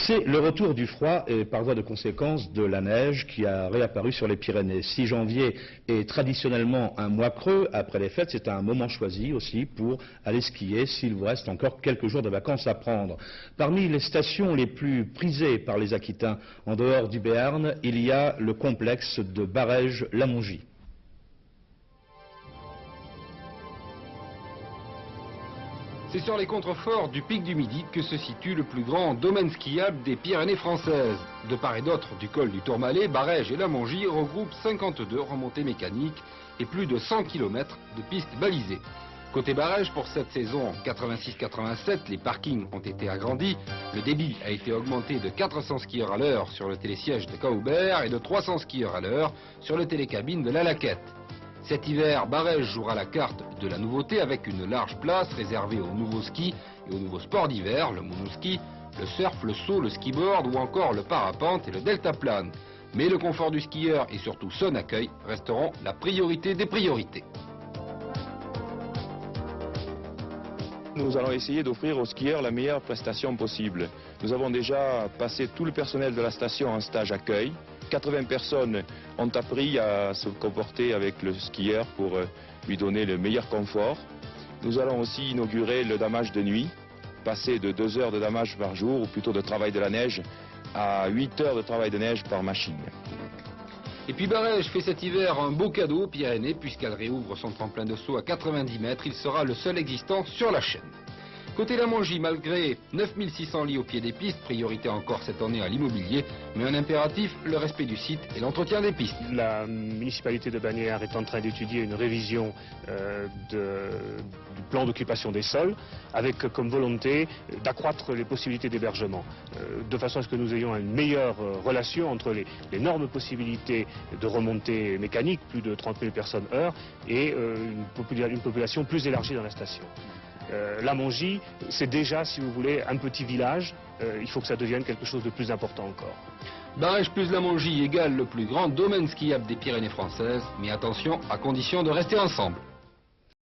C'est le retour du froid et par voie de conséquence de la neige qui a réapparu sur les Pyrénées. 6 janvier est traditionnellement un mois creux après les fêtes. C'est un moment choisi aussi pour aller skier s'il vous reste encore quelques jours de vacances à prendre. Parmi les stations les plus prisées par les Aquitains en dehors du Béarn, il y a le complexe de Barèges-Lamongie. C'est sur les contreforts du pic du Midi que se situe le plus grand domaine skiable des Pyrénées françaises. De part et d'autre du col du Tourmalet, Barèges et Lamongie regroupent 52 remontées mécaniques et plus de 100 km de pistes balisées. Côté Barèges, pour cette saison 86-87, les parkings ont été agrandis, le débit a été augmenté de 400 skieurs à l'heure sur le télésiège de Caubert et de 300 skieurs à l'heure sur le télécabine de la Laquette. Cet hiver, Barèges jouera la carte de la nouveauté avec une large place réservée aux nouveaux skis et aux nouveaux sports d'hiver, le monoski, le surf, le saut, le skiboard ou encore le parapente et le deltaplane. Mais le confort du skieur et surtout son accueil resteront la priorité des priorités. Nous allons essayer d'offrir aux skieurs la meilleure prestation possible. Nous avons déjà passé tout le personnel de la station en stage accueil. 80 personnes ont appris à se comporter avec le skieur pour lui donner le meilleur confort. Nous allons aussi inaugurer le damage de nuit, passer de 2 heures de damage par jour, ou plutôt de travail de la neige, à 8 heures de travail de neige par machine. Et puis Barèges fait cet hiver un beau cadeau aux Pyrénées puisqu'elle réouvre son tremplin de saut à 90 mètres. Il sera le seul existant sur la chaîne. Côté Lamongie, malgré 9600 lits au pied des pistes, priorité encore cette année à l'immobilier, mais un impératif, le respect du site et l'entretien des pistes. La municipalité de Bagnères est en train d'étudier une révision du plan d'occupation des sols, avec comme volonté d'accroître les possibilités d'hébergement, de façon à ce que nous ayons une meilleure relation entre les énormes possibilités de remontée mécanique, plus de 30 000 personnes heure, et une population plus élargie dans la station. Lamongie, c'est déjà, si vous voulez, un petit village. Il faut que ça devienne quelque chose de plus important encore. Barèges plus Lamongie égale le plus grand domaine skiable des Pyrénées françaises, mais attention, à condition de rester ensemble.